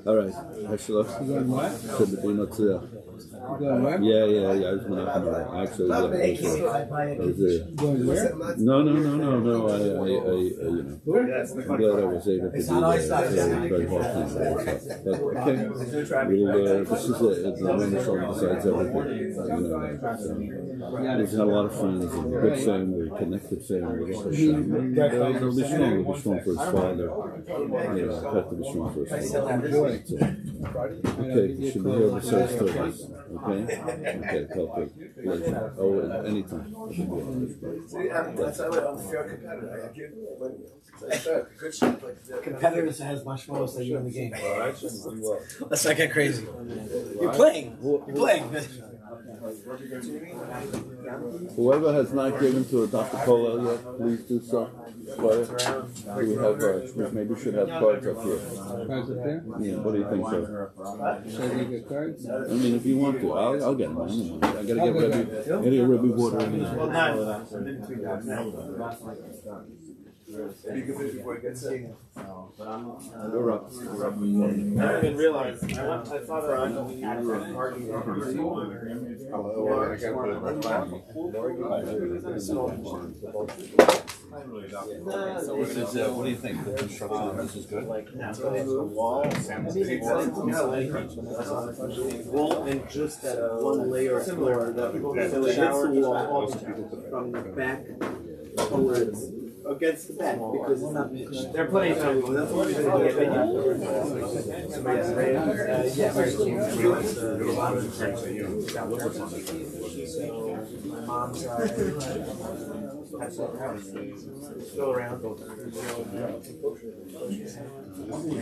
All right. Actually, should be not there. Yeah. I was not actually. Going where? No. I I'm glad I was able to do that. Very hard thing. But okay, this is it. The wonderful decides everything. He's had a lot of friends, and a good family, connected family. He'll be strong. He'll be strong for his father. Have to be strong for his father. Okay, you should be here to serve stories. Okay, perfect. Oh, anytime. Competitors has much more than you in the game. Let's not get crazy. You're playing. Whoever has not given to a Dr. Cola yet, please do so. We have, maybe we should have cards up here. Cards up there? Yeah, what do you think, sir? Should I get cards? I mean, if you want to, I'll get them. I gotta get Rebbe water in here. Before it gets in. We're up. I didn't realize. I thought I What do you think? The construction of this is good? Wall and just that one layer of floor that the shower wall from the back towards against the back because it's not pitched. They're playing that's what we're going my mom's still around.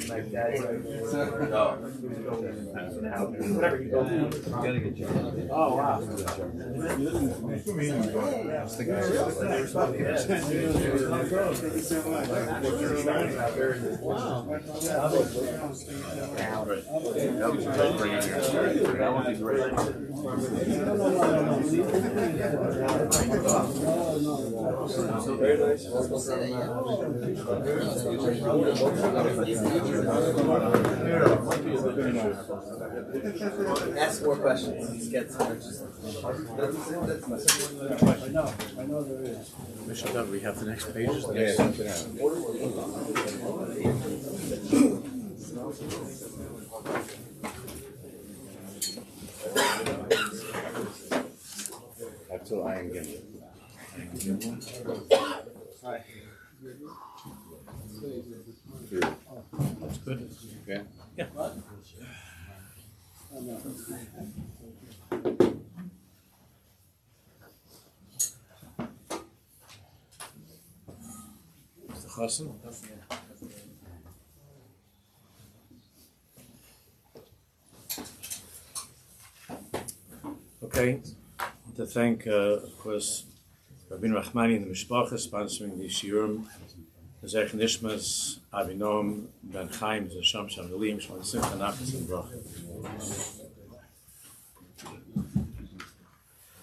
My dad's whatever you go to. Oh wow. Thank you so much. Wow. That would be great. Very nice. Ask more questions. Get some. I know there is. We have the next page. That's all I am getting. Hi. That's good. Okay. Yeah. Mr. Hassan? Okay. I want to thank, of course, Rabbi Rahmani and the Mishpacha sponsoring the Shiurim. Zech Nishmas, Avinom, Ben Chaim, Zasham Shamalim, Shman Simcha Nachas and Bracha.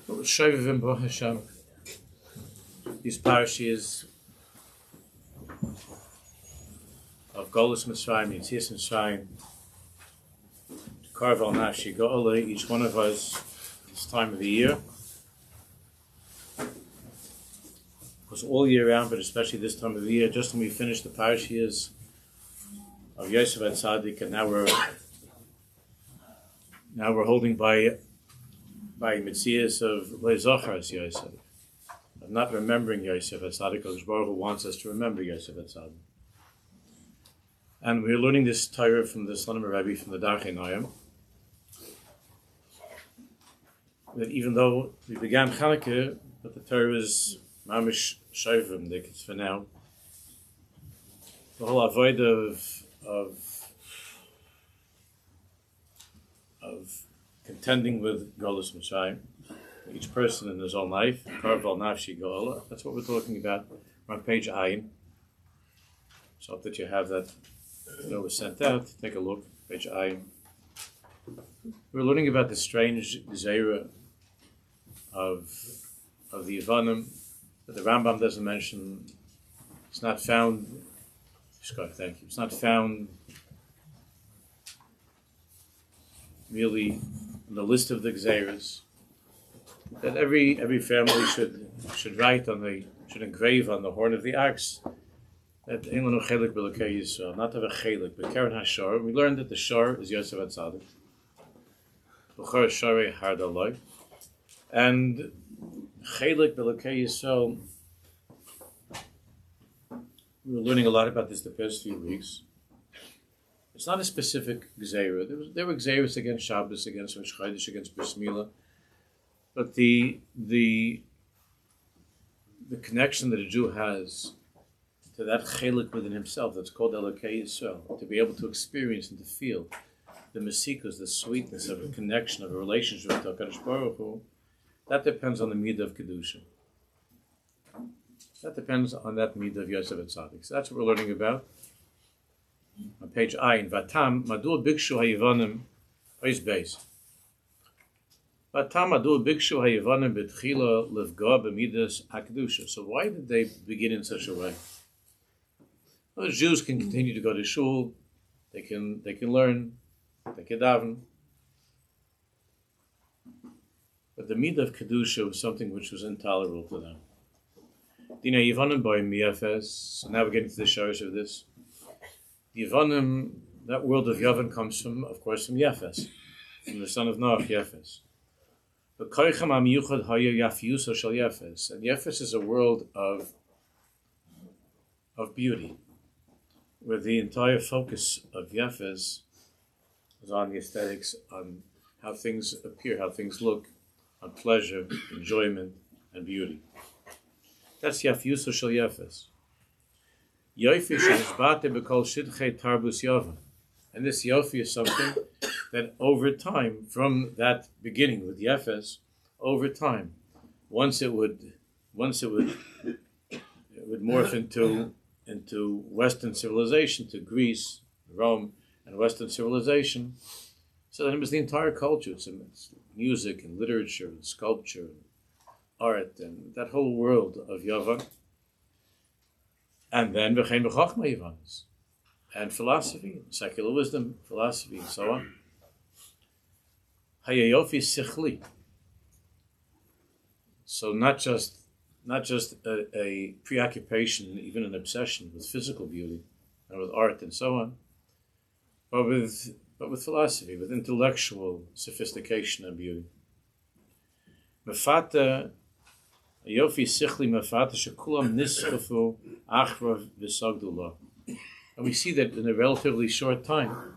Shovivim Baruch Hashem. These parashas of Golus Mitzrayim, Yetzias Mitzrayim, Karval Nafshi Go'ala, each one of us, this time of the year, was all year round, but especially this time of the year, just when we finished the parashas of Yoseph and HaTzadik, and now we're holding by Mitzias of Lo Zochar Yosef, of not remembering Yosef and HaTzadik, because Baruch Hu wants us to remember Yosef and HaTzadik. And we're learning this Torah from the Slonim Rebbe from the Darchei Noam, that even though we began Chanukah, but the Torah is Mamish Shovim, it's for now. The whole avodah of contending with Golus Mitzrayim, each person in his own life, Karval Nafshi Go'ala, that's what we're talking about. We're on page Ayin. So that you have that was sent out, take a look, page Ayin. We're learning about the strange Zera of the Yavanim that the Rambam doesn't mention. It's not found. Thank you. It's not found really on the list of the Gzeiros that every family should write should engrave on the horn of the axe that Ein Lanu Chelik B'Elokei Yisrael, not to have a chelik, but Karen HaShor. We learned that the Shor is Yosef HaTzadik. B'chor Shorei Hard Aloi. And Chelik B'Elokei Yisrael, we were learning a lot about this the past few weeks. It's not a specific Gzeira. There were Gzeiros against Shabbos, against Rosh Chodesh, against Bris Milah. But the connection that a Jew has to that chelik within himself, that's called Elokei Yisrael, to be able to experience and to feel the mesikus, the sweetness of a connection, of a relationship with HaKadosh Baruch Hu, that depends on the midah of Kedusha. That depends on that midah of Yosef HaTzadik. So that's what we're learning about. On page Ayin, Vatam, Madur Bikshu HaYivanim, Ois Beis. Vatam Madur Bikshu HaYivanim B'tchila Livga B'midas HaKedusha. So why did they begin in such a way? Well, the Jews can continue to go to shul, they can learn, they can daven. But the midah of Kedusha was something which was intolerable to them. Dina Yivanim by Miyafes. So now we're getting to the shores of this. Yivanim, that world of Yavan comes from, of course, from Yefes, from the son of Noach, Yefes. But Koicham HaMiyuchad Haya Yafiusa Shal Yefes. And Yefes is a world of beauty, where the entire focus of Yefes is on the aesthetics, on how things appear, how things look, on pleasure, enjoyment, and beauty. That's Yafiusa Shal Yefes. Yofi Shashbate B'Kol Shidchei Tarbus Yavan. And this Yofi is something that over time, from that beginning with Yefes, over time, once it would morph into Western civilization, to Greece, Rome, and Western civilization. So then it was the entire culture. It's music and literature and sculpture and art and that whole world of Yavan. And then V'chein B'chochma Yavanis. And philosophy, secular wisdom, philosophy, and so on. Hayayofi Sichli. So not just a preoccupation, even an obsession with physical beauty and with art and so on, but with philosophy, with intellectual sophistication and beauty. Mefata Yofi Sichli Mefata Shekulam Nischafu Achra V'Sagdullah. And we see that in a relatively short time,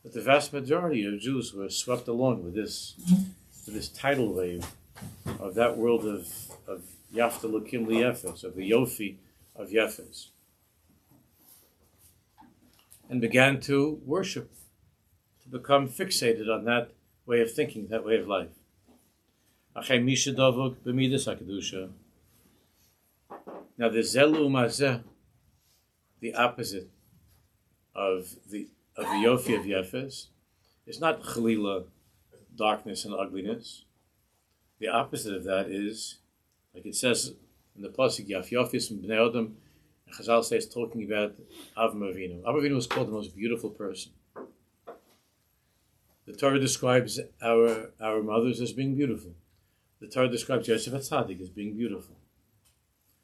that the vast majority of Jews were swept along with this tidal wave of that world of Yafta Lukim Liyefes, of the Yofi of Yefes, and began to worship, to become fixated on that way of thinking, that way of life. Now the Zelu Mazeh, the opposite of the Yofi of Yefes, is not Chalila, darkness and ugliness. The opposite of that is, like it says in the pasuk, Yaf Yofis and Bnei Adam, and Chazal says, talking about Avram Avinu. Avram Avinu was called the most beautiful person. The Torah describes our mothers as being beautiful. The Torah describes Yosef HaTzadik as being beautiful.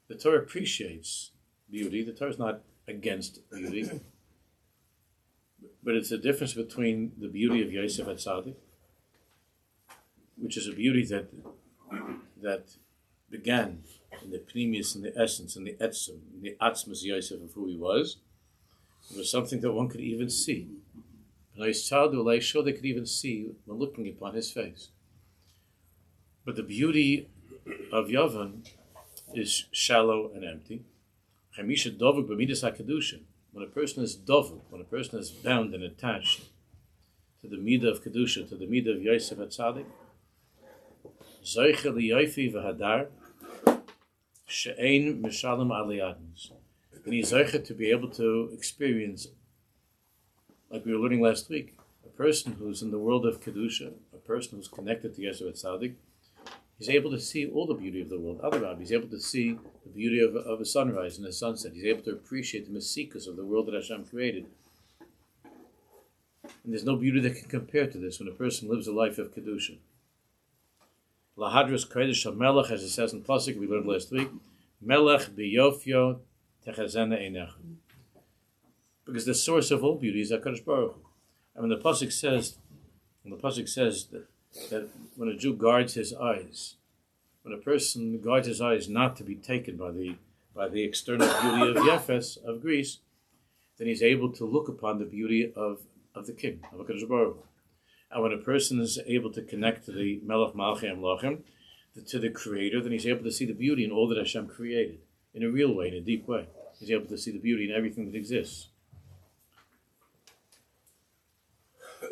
The Torah appreciates beauty. The Torah is not against beauty. But it's the difference between the beauty of Yosef HaTzadik, which is a beauty that began in the pneumius, in the essence, in the etzem, in the atzmas Yosef of who he was. It was something that one could even see. And I saw sure they could even see when looking upon his face. But the beauty of Yavan is shallow and empty. When a person is dovuk, when a person is bound and attached to the midah of Kedusha, to the midah of Yosef HaTzadik, Zoiche liyofi v'hadar she'ein mishalem aliyadnis. And he's zoiche to be able to experience, like we were learning last week, a person who's in the world of Kedusha, a person who's connected to Yosef HaTzadik, he's able to see all the beauty of the world. Otherwise, he's able to see the beauty of a sunrise and a sunset. He's able to appreciate the mesikas of the world that Hashem created. And there's no beauty that can compare to this when a person lives a life of Kedusha. Lahadras Kodesh HaMelech, as it says in Pasuk, we learned last week, Melech biyofyo techazena einecha. Because the source of all beauty is HaKadosh Baruch Hu. And when the Pasuk says that when a Jew guards his eyes, when a person guards his eyes not to be taken by the external beauty of Yefes, of Greece, then he's able to look upon the beauty of the King, of HaKadosh Baruch Hu. And when a person is able to connect to the Melech Malchei Amlachim, to the Creator, then he's able to see the beauty in all that Hashem created, in a real way, in a deep way. He's able to see the beauty in everything that exists.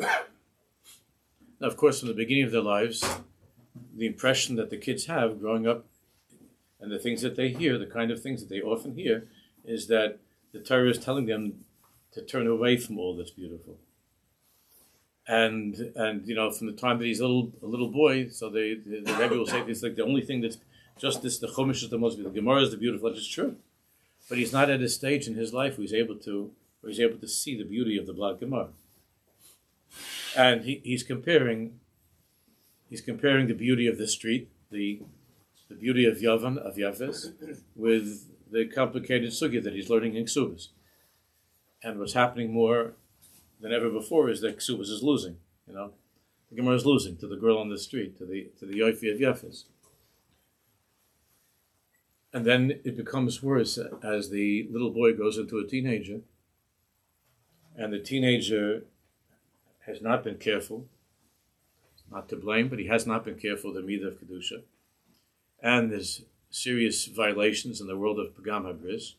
Now, of course, from the beginning of their lives, the impression that the kids have growing up and the things that they hear, the kind of things that they often hear, is that the Torah is telling them to turn away from all that's beautiful. And you know, from the time that he's a little boy, so the Rebbe will say it's like the only thing that's just this, the Chumash is the most beautiful, the Gemara is the beautiful, it's true. But he's not at a stage in his life where he's able to see the beauty of the Black Gemara. And he's comparing the beauty of the street, the beauty of Yavan, of Yafes, with the complicated sugya that he's learning in Ksubas. And what's happening more than ever before is that Ksubas is losing. You know, the Gemara is losing to the girl on the street, to the Yofi of Yafes. And then it becomes worse as the little boy goes into a teenager, and the teenager has not been careful, not to blame, but he has not been careful of the Midah of Kedusha. And there's serious violations in the world of Pagam HaBris.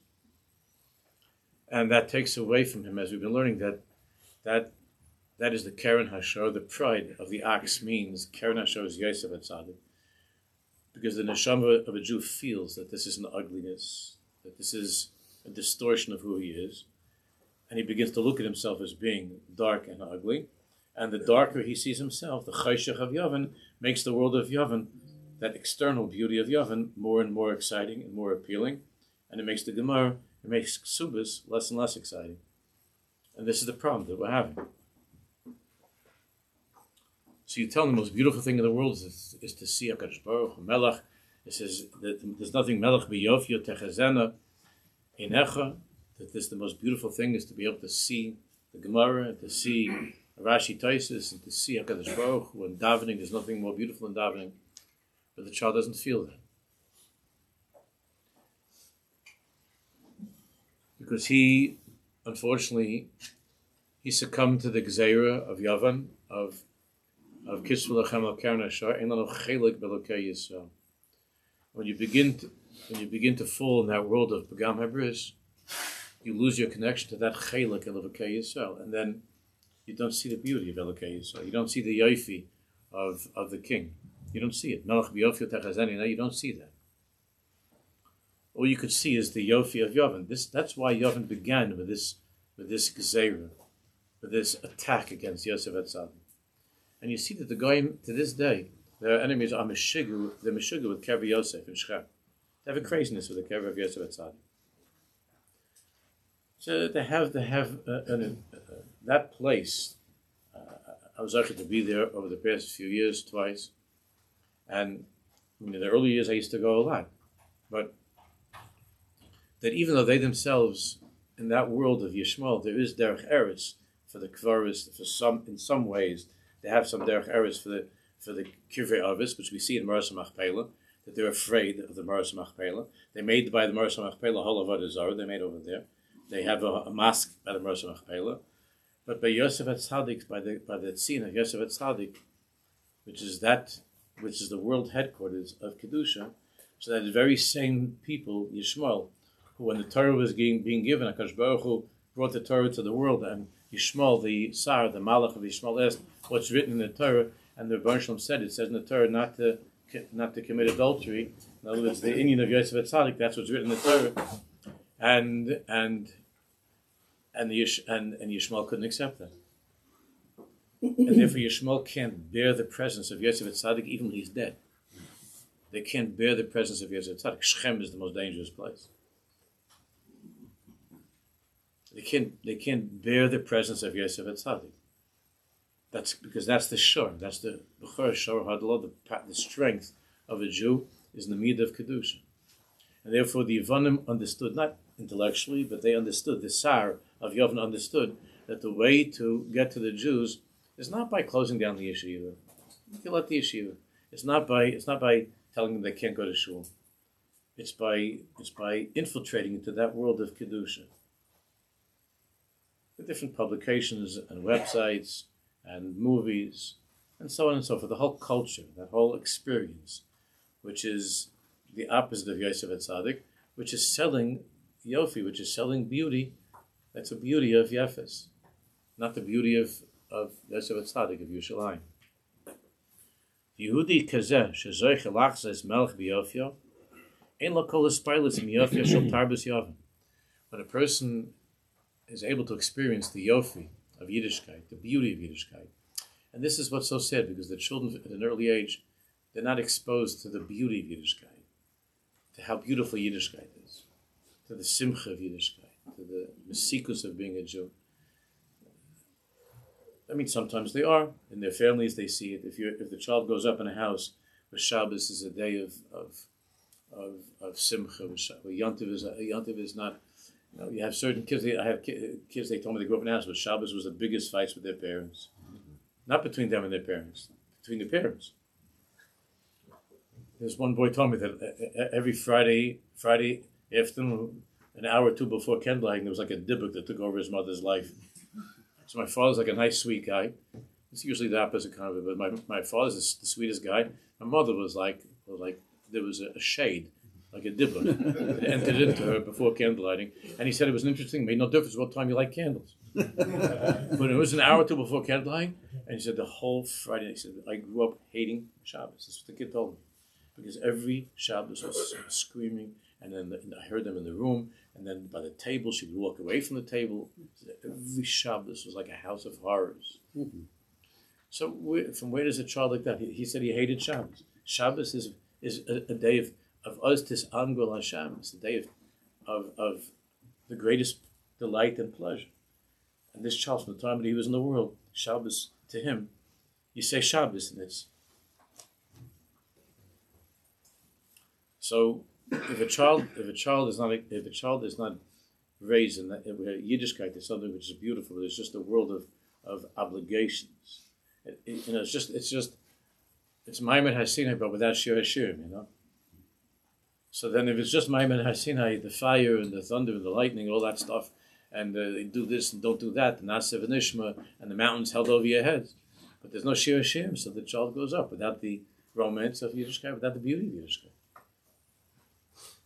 And that takes away from him, as we've been learning, that is the Keren Hashor, the pride of the ox means Keren Hashor is Yosef HaTzadik. Because the neshama of a Jew feels that this is an ugliness, that this is a distortion of who he is. And he begins to look at himself as being dark and ugly. And the darker he sees himself, the Chayshach of Yavan, makes the world of Yavan, that external beauty of Yavan, more and more exciting and more appealing. And it makes the Gemara, it makes Ksubas less and less exciting. And this is the problem that we're having. So you tell them the most beautiful thing in the world is to see HaKadosh Baruch Hu, Melech. It says that there's nothing Melech biyofyo techazena einecha, that this the most beautiful thing is to be able to see the Gemara, and to see Rashi Taisis, and to see HaKadosh Baruch Hu. And davening, there's nothing more beautiful than davening, but the child doesn't feel that. Because he, unfortunately, he succumbed to the Gzeira of Yavan, of Kisvu Lachem Al Keren Hashor, Ein Lanu Chelik Belokei Yisrael. When you begin to fall in that world of Pagam HaBris, you lose your connection to that Chelik of Elokei Yisrael, and then you don't see the beauty of Elokei Yisrael. You don't see the Yofi of the King. You don't see it. Melech biyofyo techazeni. You don't see that. All you could see is the Yofi of Yavan. That's why Yavan began with this Gzeira, with this attack against Yosef HaTzadik. And you see that the Goyim, to this day, their enemies are Meshigu, they're Meshigu with Kever Yosef and Shechem. They have a craziness with the Kever of Yosef HaTzadik. So they have that place. I was actually to be there over the past few years, twice. And in the early years I used to go a lot. But that even though they themselves, in that world of Yishmael, there is Derech Eretz for the Kvaris, in some ways, they have some Derech Eretz for the Kivrei Avis, which we see in Maras HaMachpelah, that they're afraid of the Maras HaMachpelah. They made by the Maras HaMachpelah Hol Avodah Zarah, they made over there. They have a mosque by the Maras HaMachpelah. But by Yosef HaTzadik, by the tzin of Yosef HaTzadik, which is the world headquarters of Kedusha, so that the very same people, Yishmael, who when the Torah was being given, HaKadosh Baruch Hu brought the Torah to the world, and Yishmael, the Sar, the Malach of Yishmael, asked what's written in the Torah, and the Rebbeinu Shalom said, it says in the Torah not to commit adultery. In other words, the Indian of Yosef HaTzadik, that's what's written in the Torah, and Yishmael couldn't accept that, and therefore Yishmael can't bear the presence of Yosef HaTzadik even when he's dead. They can't bear the presence of Yosef HaTzadik. Shechem is the most dangerous place. They can't bear the presence of Yosef HaTzadik. That's because that's the shor. That's the b'chor shor hadlo. The strength of a Jew is in the midah of kedusha, and therefore the Yavanim understood, not intellectually, but they understood. The Sar of Yavan understood that the way to get to the Jews is not by closing down the yeshiva. You can let the yeshiva. It's not by telling them they can't go to shul. It's by infiltrating into that world of kedusha. The different publications and websites and movies and so on and so forth. The whole culture, that whole experience, which is the opposite of Yosef HaTzadik, which is selling Yofi, which is selling beauty. That's a beauty of Yefes, not the beauty of Yosef HaTzadik, of Yerushalayim. Yehudi kazeh shezoich elachzes melech b'yofyo ein lo kol espailis miyofyo shel tarbus Yavan. When a person is able to experience the Yofi of Yiddishkeit, the beauty of Yiddishkeit, and this is what's so sad, because the children at an early age, they're not exposed to the beauty of Yiddishkeit, to how beautiful Yiddishkeit is, to the simcha of Yiddishkeit, to the mesikus of being a Jew. I mean, sometimes they are. In their families, they see it. If the child grows up in a house where Shabbos is a day of simcha, where Yontiv is not. You know, you have certain kids. I have kids. They told me they grew up in a house where Shabbos was the biggest fights with their parents, not between them and their parents, between the parents. There's one boy told me that every Friday afternoon, an hour or two before candlelighting, there was like a dibuk that took over his mother's life. So my father's like a nice, sweet guy. It's usually the opposite kind of it, but my father's the sweetest guy. My mother was like there was a shade, like a dibba, that entered into her before candlelighting. And he said it was interesting, made no difference what time you light candles. But it was an hour or two before candlelighting, and he said the whole Friday, he said, I grew up hating Shabbos. That's what the kid told me. Because every Shabbos was screaming, and then I heard them in the room, and then by the table, she would walk away from the table. Every Shabbos was like a house of horrors. Mm-hmm. So from where does a child like that? He said he hated Shabbos. Shabbos is a day of us tis angol Hashem. It's a day of the greatest delight and pleasure. And this child, from the time that he was in the world, Shabbos to him, you say Shabbos, and it's. So if a child is not raised in that Yiddishkeit is something which is beautiful, it's just a world of obligations. It's Maimed HaSinai, but without Shir Hashirim, you know. So then if it's just Maimed HaSinai, the fire and the thunder and the lightning, all that stuff, and they do this and don't do that, the Nasev and Ishma, and the mountains held over your heads. But there's no Shir Hashirim, so the child goes up without the romance of Yiddishkeit, without the beauty of Yiddishkeit.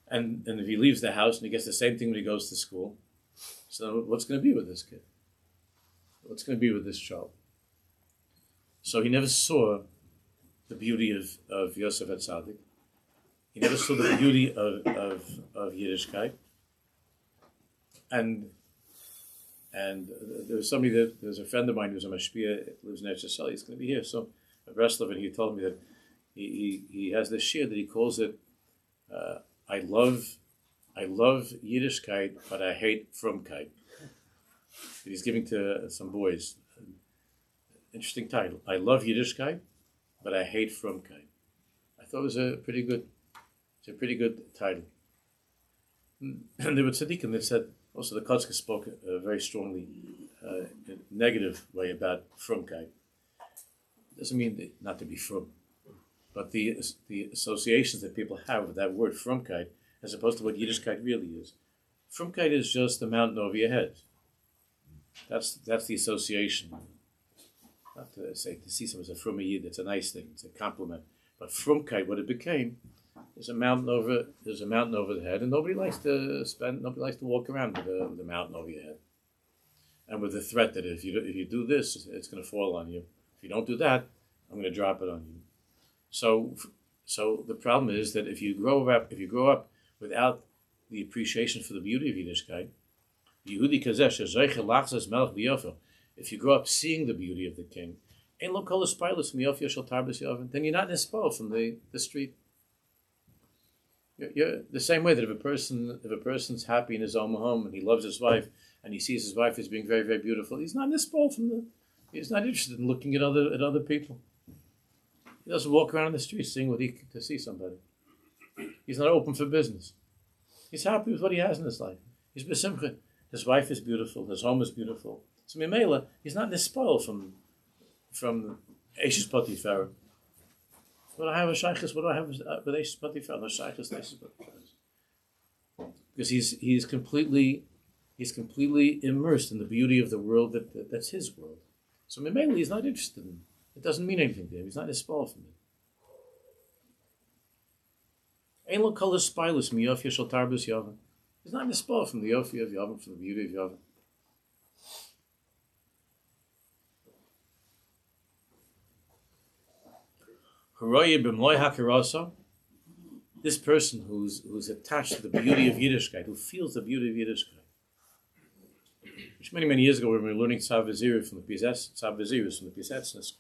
And if he leaves the house and he gets the same thing when he goes to school, so what's going to be with this kid? What's going to be with this child? So he never saw the beauty of Yosef HaTzadik. He never saw the beauty of Yiddishkeit. And there's a friend of mine who's a mashpia, lives in Eretz Yisrael. He's going to be here. So at Breslov, and he told me that he has this shir that he calls it. I love Yiddishkeit, but I hate Frumkeit. He's giving to some boys. Interesting title. I love Yiddishkeit, but I hate Frumkeit. I thought it was a pretty good title. And there were tzaddikim that said, also the Kotzker spoke very strongly in a negative way about Frumkeit. Doesn't mean not to be frum. But the associations that people have with that word Frumkeit, as opposed to what Yiddishkeit really is. Frumkeit is just the mountain over your head. That's the association. Not to see someone as a Fruma Yid, it's a nice thing, it's a compliment. But Frumkeit, what it became, is a mountain over the head, and nobody likes to walk around with a mountain over your head. And with the threat that if you do this, it's going to fall on you. If you don't do that, I'm going to drop it on you. So the problem is that if you grow up without the appreciation for the beauty of Yiddishkeit, if you grow up seeing the beauty of the king, then you're not nispo from the street. You're the same way that if a person's happy in his own home and he loves his wife and he sees his wife as being very, very beautiful, he's not nispo He's not interested in looking at other people. He doesn't walk around the street seeing to see somebody. He's not open for business. He's happy with what he has in his life. He's besimcha. His wife is beautiful. His home is beautiful. So Mimela, he's not nispoil from Eishes Potifar. What do I have a shaykhis? What do I have with Eishes Potifar? No shaykhis, Eishes Potifar. Because he's completely immersed in the beauty of the world that's his world. So Mimela, he's not interested in. It doesn't mean anything to him. He's not nispoil from it. Ein lo kol spilus miyofi shel tarbus Yavan. He's not nispoil from the yofi of Yavan, from the beauty of Yavan. This person who's attached to the beauty of Yiddishkeit, who feels the beauty of Yiddishkeit. Which many years ago when we were learning Tzav V'Zirus from the Pisetznes,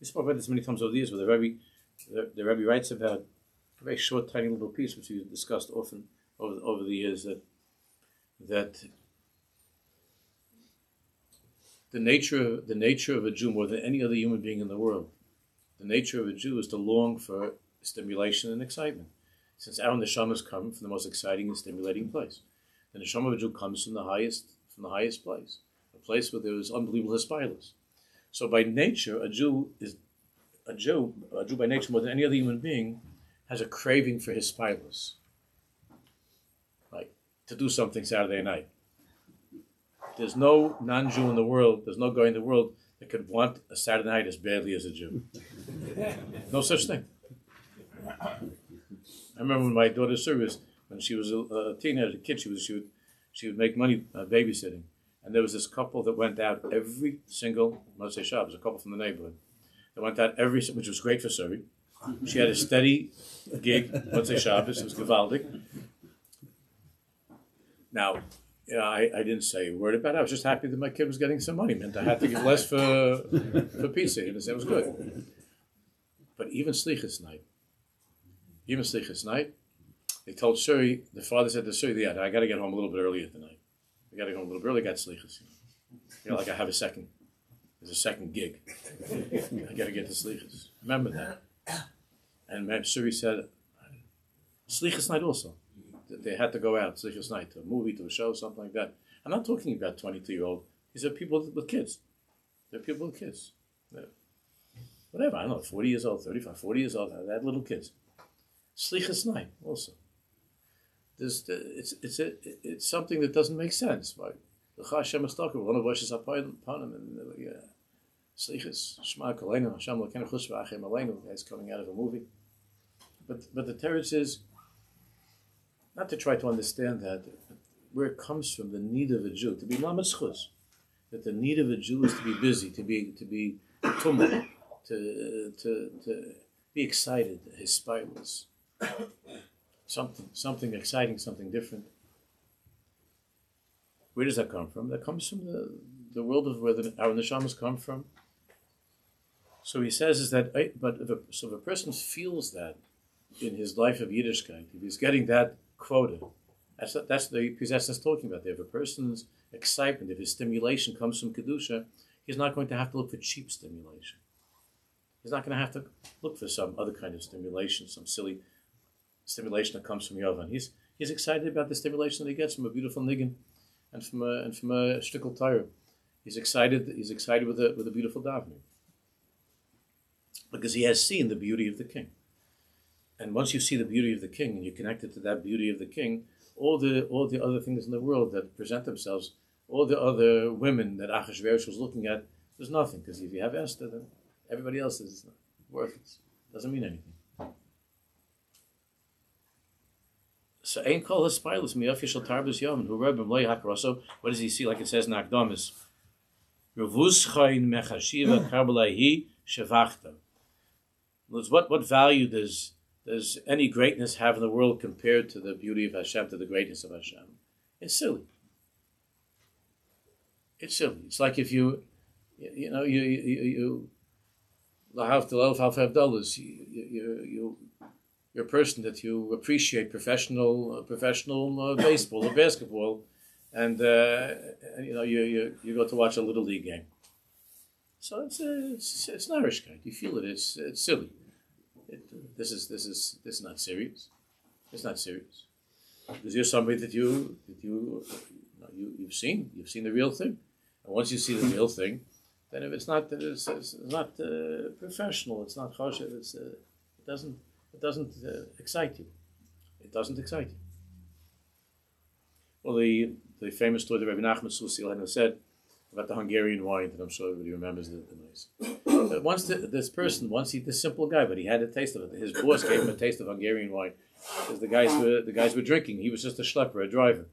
we spoke about this many times over the years, where the Rebbe writes about a very short, tiny little piece, which we discussed often over the years, that the nature of a Jew, more than any other human being in the world, the nature of a Jew is to long for stimulation and excitement. Since our neshamas come from the most exciting and stimulating place, the neshama of a Jew comes from the highest place, a place where there is unbelievable hispilus. So by nature, a Jew by nature more than any other human being has a craving for hispilus, like to do something Saturday night. There's no non-Jew in the world, there's no guy in the world that could want a Saturday night as badly as a Jew. No such thing. I remember when my daughter service, when she was a teenager, a kid, she would make money babysitting, and there was this couple that went out every single Motzei Shabbos, a couple from the neighborhood. They went out which was great for Suri. She had a steady gig Motzei Shabbos. It was gewaldig. Now, I didn't say a word about it. I was just happy that my kid was getting some money. It meant I had to give less for pizza. It was good. But even Slichas night, they told Suri, the father said to Suri, yeah, I got to get home a little bit earlier tonight. I got to get home a little bit early, got Slichas. Like I have there's a second gig. I got to get to Slichas. Remember that. And Suri said, Slichas night also. They had to go out, Slichas night, to a movie, to a show, something like that. I'm not talking about 22-year-old. These are people with kids. They're people with kids. Whatever, I don't know, 40 years old, 35, 40 years old, they had little kids. Slichas night also. It's something that doesn't make sense. Right? One of us is upon him, and Slichas, Shema Koleinu, Hashem Lokeinu Chus V'Achem Aleinu, guys coming out of a movie. But the teretz is not to try to understand that, but where it comes from, the need of a Jew to be lamed chus, that the need of a Jew is to be busy, to be tumult, to be excited, his spirals. Something exciting, something different. Where does that come from? That comes from the world of where our neshamas come from. So he says is that, if a person feels that in his life of Yiddishkeit, if he's getting that quota, that's the Pisetznes talking about there. If a person's excitement, if his stimulation comes from Kedusha, he's not going to have to look for cheap stimulation. He's not going to have to look for some other kind of stimulation, some silly stimulation that comes from Yavan. He's excited about the stimulation that he gets from a beautiful niggin and from a shtickle Torah. He's excited with a beautiful davening because he has seen the beauty of the king. And once you see the beauty of the king and you're connected to that beauty of the king, all the other things in the world that present themselves, all the other women that Achashverosh was looking at, there's nothing, because if you have Esther, then everybody else is worthless. Doesn't mean anything. So ein kol haspilus miyofi shel tarbus Yavan hu Rambam lo yakroso. What does he see? Like it says in Akdamis, Revuschain mechashiva karbalahi shevachta. What value does any greatness have in the world compared to the beauty of Hashem, to the greatness of Hashem? It's silly. It's like if you you're a person that you appreciate professional baseball or basketball, and you go to watch a little league game, So it's Narishkeit. You feel it. It's silly. This is not serious. It's not serious. Because you're somebody that you've seen the real thing, and once you see the real thing, then if it's not professional, it's not kosher. It doesn't excite you. It doesn't excite you. Well, the famous story that Rabbi Nachman Susi said about the Hungarian wine, that I'm sure everybody remembers the noise. But once this simple guy, but he had a taste of it. His boss gave him a taste of Hungarian wine because the guys were drinking. He was just a schlepper, a driver.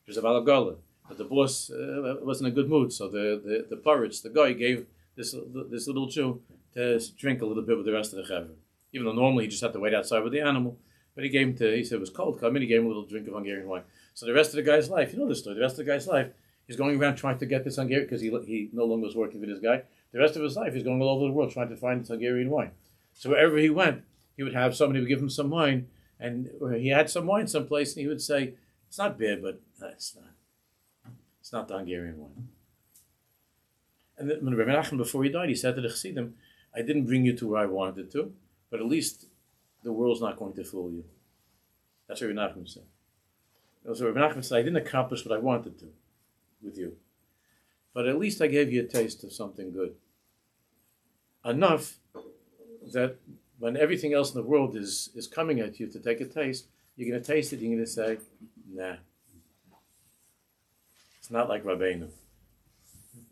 He was a valagola. But the boss was in a good mood, so the porridge, the guy gave this little Jew to drink a little bit with the rest of the chaver. Even though normally he just had to wait outside with the animal, but he said it was cold, come in, he gave him a little drink of Hungarian wine. So the rest of the guy's life, you know this story, the rest of the guy's life, he's going around trying to get this Hungarian, because he no longer was working for this guy. The rest of his life, he's going all over the world trying to find this Hungarian wine. So wherever he went, he would have somebody would give him some wine, and he had some wine someplace, and he would say, it's not bad, but it's not the Hungarian wine. And then when Rabbi Nachman, before he died, he said to the Chassidim, I didn't bring you to where I wanted to, but at least the world's not going to fool you. That's what Rabbi Nachman said. So Rabbi Nachman said, I didn't accomplish what I wanted to with you, but at least I gave you a taste of something good. Enough that when everything else in the world is coming at you to take a taste, you're going to taste it, you're going to say, nah. It's not like Rabbeinu.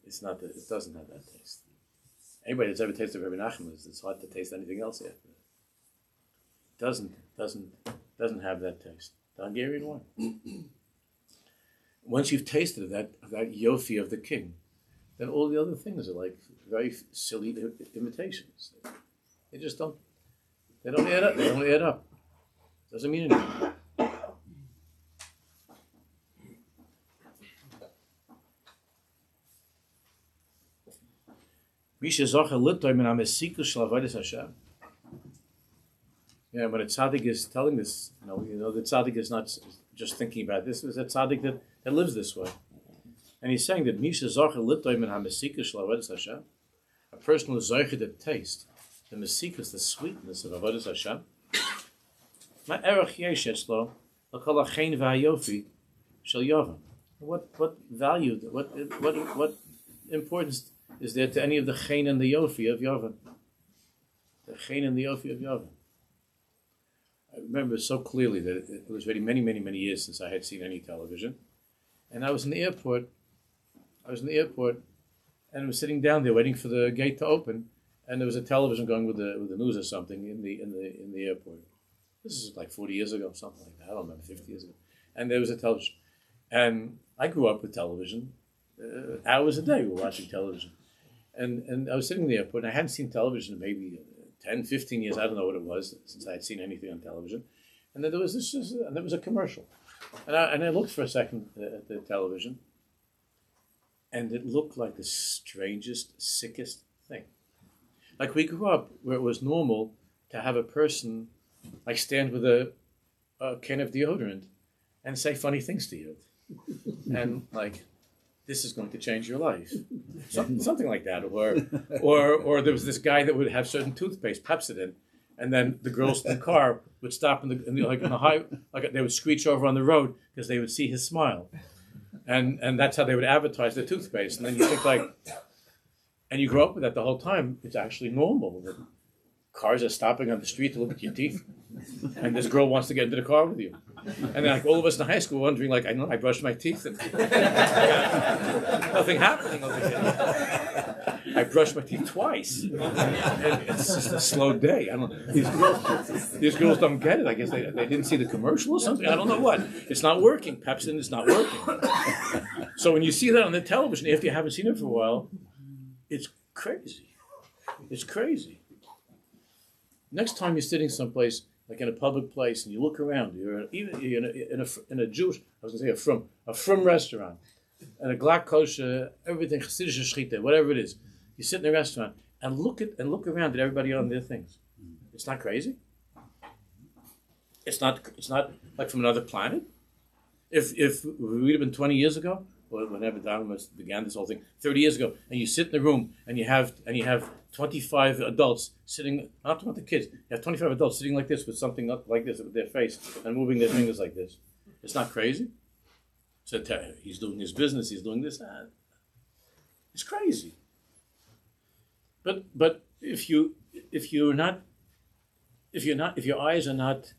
It doesn't have that taste. Anybody that's ever tasted Rabbi Nachman, it's hard to taste anything else after that. Doesn't have that taste. The Hungarian wine. Once you've tasted that yofi of the king, then all the other things are like very silly imitations. They just don't. They don't add up. They don't add up. Doesn't mean anything. Yeah, when a tzaddik is telling this, the tzaddik is not just thinking about this. It's a tzaddik that lives this way, and he's saying that a person who is zocher to taste the mesikas, the sweetness of avodas Hashem. What value? What importance is there to any of the chen and the yofi of Yavan? The chen and the yofi of Yavan. I remember so clearly that it was already many, many, many years since I had seen any television. And I was in the airport. And I was sitting down there waiting for the gate to open. And there was a television going with the news or something in the airport. This is like 40 years ago, something like that. I don't remember, 50 years ago. And there was a television. And I grew up with television. Hours a day we were watching television. And I was sitting in the airport, and I hadn't seen television in maybe 10, 15 years, I don't know what it was, since I had seen anything on television. And then there was there was a commercial. And I looked for a second at the television, and it looked like the strangest, sickest thing. Like we grew up where it was normal to have a person like stand with a can of deodorant and say funny things to you. And like, this is going to change your life. Something like that. Or there was this guy that would have certain toothpaste, Pepsodent, and then the girls in the car would stop in the high, like they would screech over on the road because they would see his smile. And that's how they would advertise the toothpaste. And then you think like, and you grow up with that the whole time. It's actually normal that cars are stopping on the street to look at your teeth. And this girl wants to get into the car with you. And then like all of us in high school wondering like, I brushed my teeth and nothing happening over here. I brushed my teeth twice. And it's just a slow day. I don't know. These girls don't get it. I guess they didn't see the commercial or something. I don't know what. It's not working. Pepsi is not working. So when you see that on the television, if you haven't seen it for a while, it's crazy. It's crazy. Next time you're sitting someplace, like in a public place, and you look around, you're in a Jewish, I was going to say a frum restaurant, and a glak kosher, everything, chassidische shchita, whatever it is. You sit in a restaurant and look around at everybody on their things. It's not crazy. It's not like from another planet. If we'd have been 20 years ago, or whenever Dharma began this whole thing 30 years ago, and you sit in the room and you have 25 adults sitting, not 20 kids, you have 25 adults sitting like this with something up like this with their face and moving their fingers like this. It's not crazy. So he's doing his business, he's doing this. It's crazy. But if your eyes are not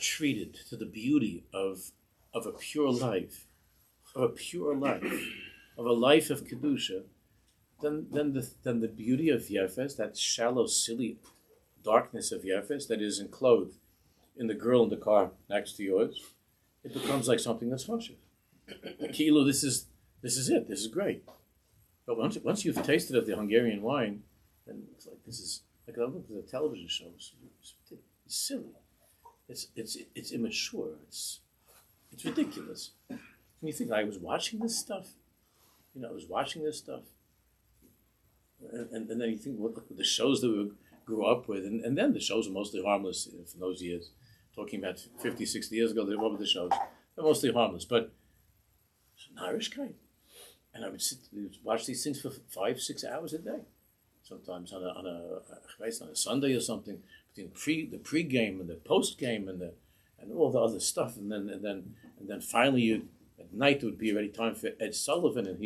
treated to the beauty of a pure life, of a life of kedusha, then the beauty of Yefes, that shallow, silly darkness of Yefes that is enclosed in the girl in the car next to yours, it becomes like something that's choshev. Kilo, this is it. This is great. But once you've tasted of the Hungarian wine, then it's like this is like I look at the television shows. It's silly. It's immature. It's ridiculous. And you think I was watching this stuff, and then you think what the shows that we grew up with, and then the shows are mostly harmless from those years. Talking about 50, 60 years ago, what were the shows? They're mostly harmless, but it's an Yiddishkeit. And I would watch these things for 5-6 hours a day, sometimes on a Sunday or something, between the pre-game and the post-game and all the other stuff, and then finally at night it would be already time for Ed Sullivan, and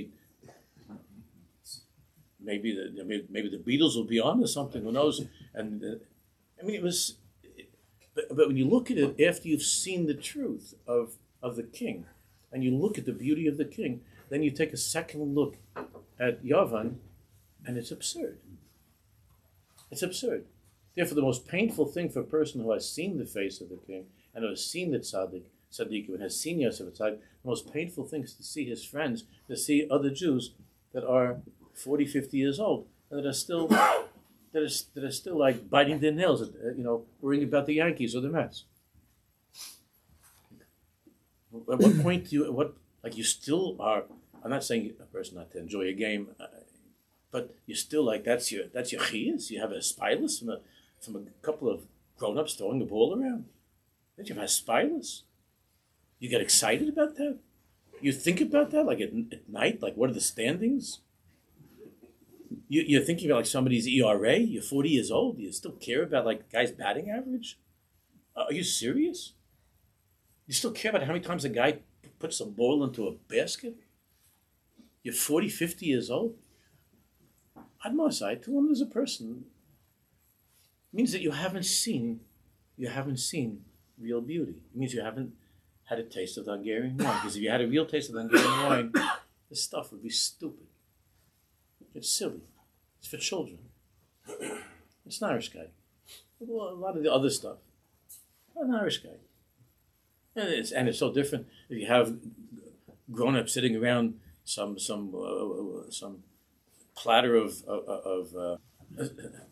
maybe the Beatles will be on or something, who knows? And it was, but when you look at it after you've seen the truth of the king, and you look at the beauty of the king, then you take a second look at Yavan, and it's absurd. It's absurd. Therefore, the most painful thing for a person who has seen the face of the king and who has seen the tzaddik, and has seen Yoseph HaTzadik, the most painful thing is to see his friends, to see other Jews that are 40, 50 years old, and that are still like biting their nails, worrying about the Yankees or the Mets. At what point you still are? I'm not saying a person not to enjoy a game, but you're still like that's your chiyus. You have a spylus from a couple of grown-ups throwing the ball around. Don't you have a spylus? You get excited about that? You think about that like at night, like what are the standings? You're thinking about like somebody's ERA. You're 40 years old. You still care about like guy's batting average? Are you serious? You still care about how many times a guy puts a ball into a basket? You're 40, 50 years old. Admasai, to one as a person, means that you haven't seen real beauty. It means you haven't had a taste of the Hungarian wine. Because if you had a real taste of the Hungarian wine, this stuff would be stupid. It's silly. It's for children. It's an Yiddishkeit. A lot of the other stuff. An Yiddishkeit. And it's so different if you have grown-ups sitting around some platter of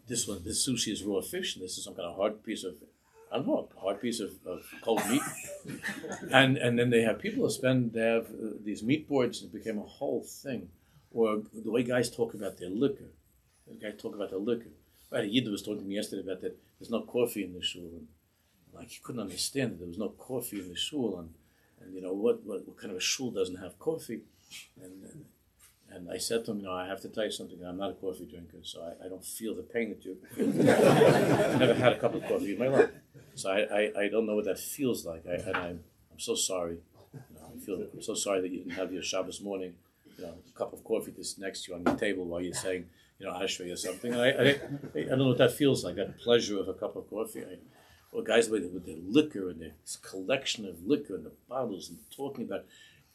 this sushi is raw fish, and this is some kind of hard piece of cold meat, and then they have people they have these meat boards. It became a whole thing, or the way guys talk about their liquor. Right, a Yid was talking to me yesterday about that. There's no coffee in the shul, and like he couldn't understand that there was no coffee in the shul, and what kind of a shul doesn't have coffee, and I said to him, I have to tell you something. I'm not a coffee drinker, so I don't feel the pain that you feel. I've never had a cup of coffee in my life, so I don't know what that feels like. I'm so sorry. I'm so sorry that you didn't have your Shabbos morning, a cup of coffee just next to you on your table while you're saying, Ashrei or something. And I don't know what that feels like. That pleasure of a cup of coffee. Guys with their liquor and this collection of liquor and the bottles and talking about.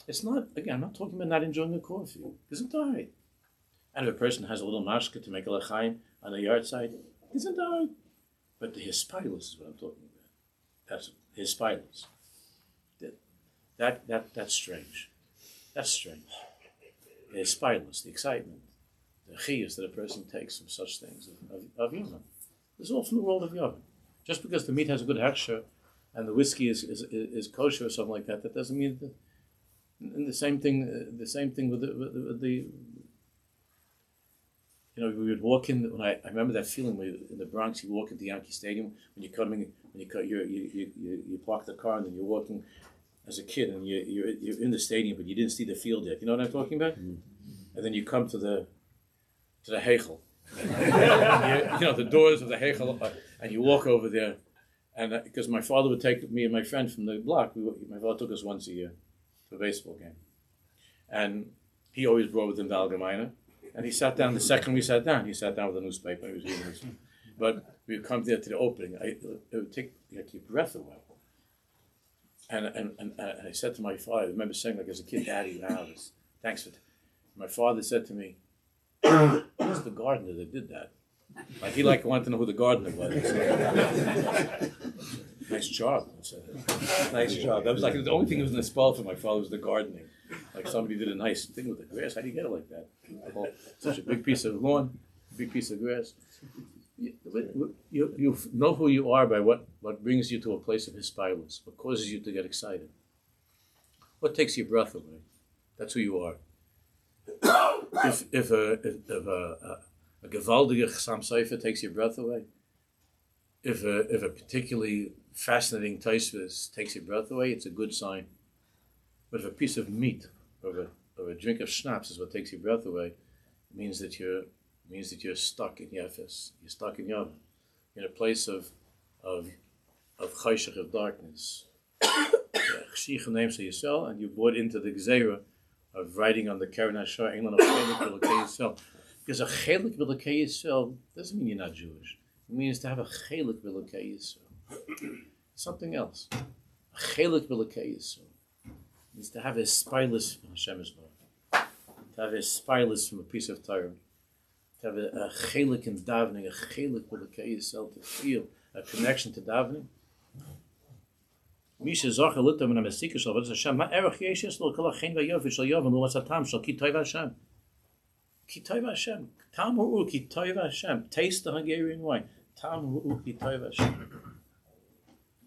It's not, again, I'm not talking about not enjoying a coffee. Isn't all right. And if a person has a little mashka to make a l'chaim on a yard side, isn't all right. But the hispilus is what I'm talking about. That's hispilus. That's strange. That's strange. The hispilus, the excitement, the chiyus that a person takes from such things of Yavan. This is all from the world of Yavan. Just because the meat has a good hechsher and the whiskey is kosher or something like that, that doesn't mean that. And the same thing with the we would walk in. When I remember that feeling when in the Bronx, you walk into Yankee Stadium when you're coming, you park the car and then you're walking, as a kid, and you're in the stadium, but you didn't see the field yet. You know what I'm talking about? And then you come to the Heichel. The doors of the Heichel, and you walk over there. And because my father would take me and my friend from the block, my father took us once a year to a baseball game. And he always brought with him the Allgemeine. And he sat down, the second we sat down with a newspaper. He was reading this. But we would come there to the opening. It would take your breath away. And I said to my father, I remember saying like as a kid, Daddy, wow, thanks for my father said to me, it's the gardener that did that. Like he wanted to know who the gardener was. Nice job. I said, nice job. That was like the only thing that was in the spell for my father was the gardening. Like somebody did a nice thing with the grass. How do you get it like that? Such a big piece of lawn, big piece of grass. You know who you are by what brings you to a place of hispilus, what causes you to get excited. What takes your breath away? That's who you are. If a gewaldige Chassam Sofer takes your breath away, if a particularly fascinating Taisvis takes your breath away, it's a good sign. But if a piece of meat or a drink of schnapps is what takes your breath away, it means that you're stuck in Yefes. You're stuck in Yavan. You're in a place of chayshach, of darkness. And you're brought into the gzeira of writing on the Keren Hashar, England of Chelik B'Lekei Yisrael. Because a Chelik B'Lekei Yisrael doesn't mean you're not Jewish. It means to have a Chelik B'Lekei Yisrael. Something else. A Chelik B'Lekei Yisrael means to have a spilus from Hashem Yisrael. To have a spilus from a piece of Torah. To have a Chelik in davening, a Chelik B'Lekei Yisrael, to feel a connection to davening. Misha Zocher Litam and Amesika Shal V'Ez Hashem Ma'erach Yeshes Lo Kol Achein V'Yofi Shal Yavan Lo Masatam Shal Ki Toiv Hashem Ki Toiv Hashem Tam Hu'u Ki Toiv Hashem. Taste the Hungarian wine. Tam Hu'u Ki Toiv Hashem.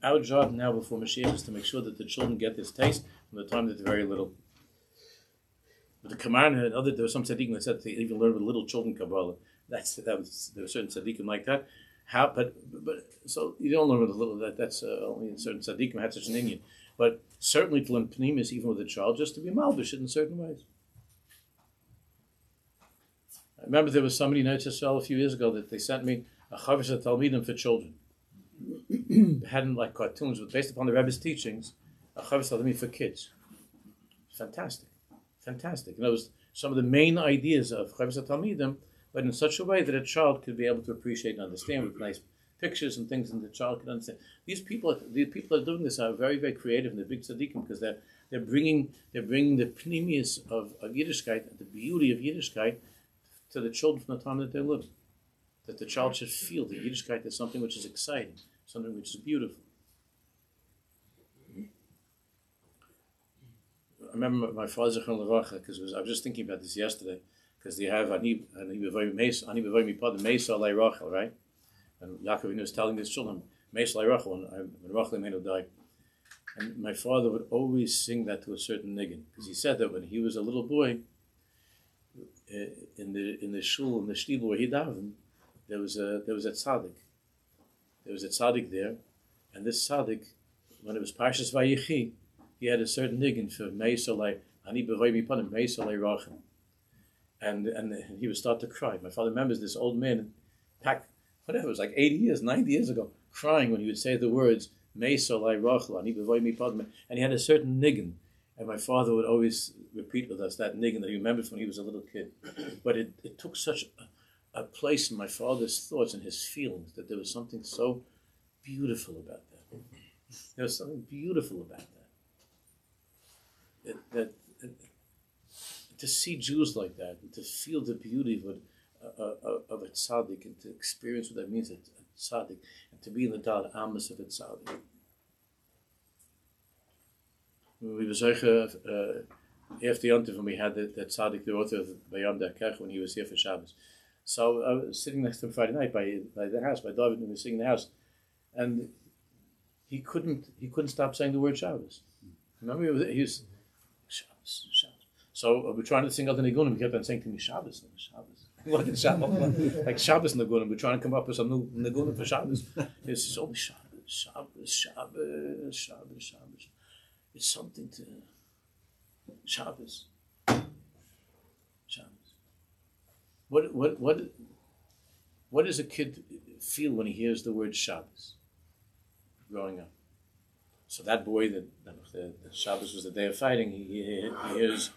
Our job now before Mashiach is to make sure that the children get this taste from the time that they're very little. But the Kamarna and there were some tzaddikim that said they even learn with little children Kabbalah. There were certain tzaddikim like that. But so you don't learn with a little. That's only in certain tzaddikim had such an Indian. But certainly to learn pnimis even with a child, just to be malbish in certain ways. I remember there was somebody in HSL a few years ago that they sent me a chavish talmidim for children. They hadn't like cartoons, but based upon the Rebbe's teachings, a chavish talmidim for kids. Fantastic. And it was some of the main ideas of chavish talmidim, but in such a way that a child could be able to appreciate and understand with nice pictures and things, and the child could understand. These people that are doing this are very, very creative, and they're big tzaddikim because they're bringing the pnimius of Yiddishkeit, the beauty of Yiddishkeit, to the children from the time that they're living. That the child should feel that Yiddishkeit is something which is exciting, something which is beautiful. I remember my father Zechron Levracha, because I was just thinking about this yesterday. Because they have Ani B'Voy Mipad Meis Alei Rachel, right? And Yaakov was telling his children Meis Alei Rachel when Rachel Imenu died, and my father would always sing that to a certain niggin, because he said that when he was a little boy, in the shul in the shtibel where he davened, there was a tzaddik. There was a tzaddik there, and this tzaddik, when it was Parshas Vayechi, he had a certain niggin for Meis Alei Ani B'Voy Mipad Meis Alei Rachel. And he would start to cry. My father remembers this old man, whatever, it was like 80 years, 90 years ago, crying when he would say the words, and he had a certain niggin. And my father would always repeat with us that niggin that he remembered when he was a little kid. But it took such a place in my father's thoughts and his feelings that there was something so beautiful about that. There was something beautiful about that. To see Jews like that, and to feel the beauty of a tzaddik, and to experience what that means, a tzaddik, and to be in the Dal Amos of a tzaddik. We were after Yontif, when we had that tzaddik, the author of Bayam Dakach, when he was here for Shabbos. So I was sitting next to him Friday night by the house, by David, and we were sitting in the house, and he couldn't stop saying the word Shabbos. Remember, he was Shabbos. So we're trying to sing out the Nigunim. He kept on saying to me, Shabbos. What is Shabbos? Like Shabbos Nigunim. We're trying to come up with some new Nigunim for Shabbos. It's always Shabbos. It's something to Shabbos. Shabbos. What does a kid feel when he hears the word Shabbos growing up? So that boy, that Shabbos was the day of fighting, he hears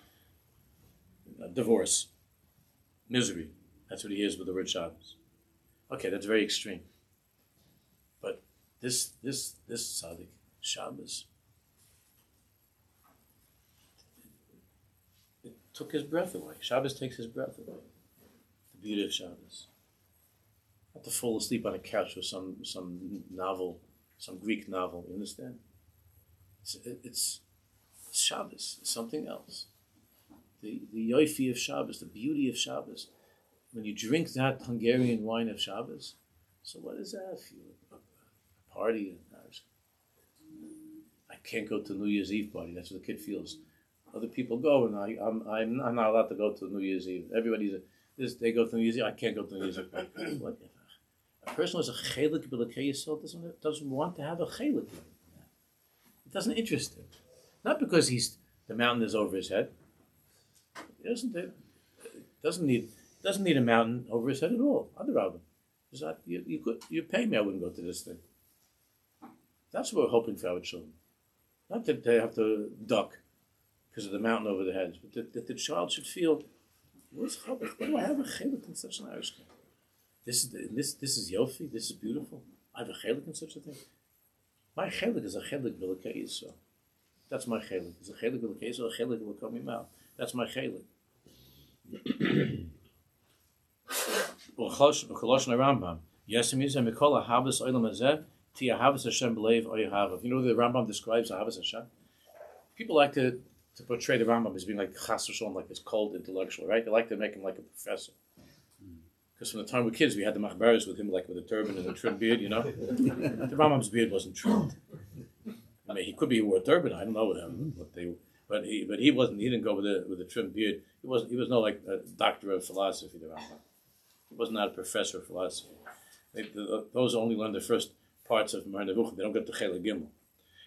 divorce, misery. That's what he hears with the word Shabbos. Okay, that's very extreme. But this tzaddik, Shabbos, it took his breath away. Shabbos takes his breath away. The beauty of Shabbos. Not to fall asleep on a couch with some novel, some Greek novel. You understand? It's Shabbos. It's something else. The yoifi of Shabbos, the beauty of Shabbos. When you drink that Hungarian wine of Shabbos, so what does that feel? A party? I can't go to New Year's Eve party. That's what the kid feels. Other people go, and I'm not allowed to go to New Year's Eve. They go to New Year's Eve. I can't go to New Year's Eve party. What? A person who has a chelik b'lekei yisod doesn't want to have a chelik. It doesn't interest him. Not because the mountain is over his head. It doesn't need a mountain over his head at all. Rambam. You pay me, I wouldn't go to this thing. That's what we're hoping for our children. Not that they have to duck because of the mountain over their heads, but that the child should feel, why do I have a chelik in such an Irish? This is yofi. This is beautiful. I have a chelik in such a thing. My chelik is a chelik b'lekei yisod. That's my chelik. It's a chelik b'lekei yisod. A chelik will come in my mouth. That's my chelik. Rambam. Yes, it means that Mikol Ahavas Olam Hazeh Ti Ahavas Hashem B'Leiv Oyahavav. You know the Rambam describes Ahavas Hashem. People like to portray the Rambam as being like Chas v'Shalom, like this cold intellectual, right? They like to make him like a professor. Because from the time we were kids, we had the machbaras with him, like with a turban and a trimmed beard, you know. The Rambam's beard wasn't trimmed. I mean, he could be wore a turban. I don't know but he wasn't. He didn't go with a trimmed beard. He was not like a doctor of philosophy. The Rambam. He was not a professor of philosophy. Those only learn the first parts of Mar Nevuchim. They don't get to Chela Gimel.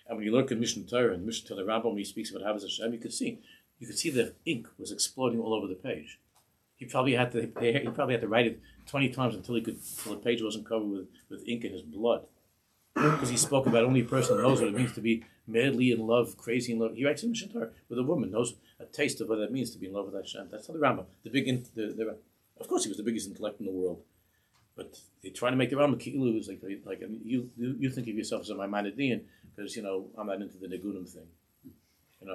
And when you look at Mishnah Torah and Mishnah Torah Rambam, when he speaks about Havas Hashem, you could see the ink was exploding all over the page. He probably had to write it 20 times until the page wasn't covered with ink in his blood. Because he spoke about only a person who knows what it means to be madly in love, crazy in love. He writes in Mishnah Torah with a woman knows a taste of what that means to be in love with Hashem. That's how the Rambam, of course he was the biggest intellect in the world, but they try to make the Rambam Ki'ilu is like you think of yourself as a Maimonidean because I'm not into the Negunim thing.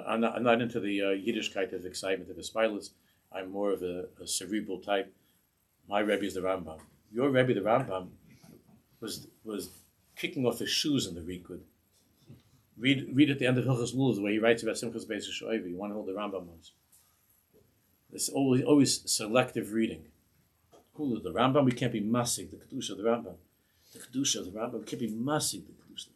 I'm not into the Yiddishkeit of excitement of Aspilas. I'm more of a cerebral type. My Rebbe is the Rambam. Your Rebbe, the Rambam, was kicking off his shoes in the Rikud. Read at the end of Hilchos Lulav the way he writes about Simchas Beis HaShoeva. You want to hold the Rambam ones. There's always selective reading. The Rambam, we can't be masig the kedusha of the Rambam. The kedusha of the Rambam, we can't be masig the kedusha of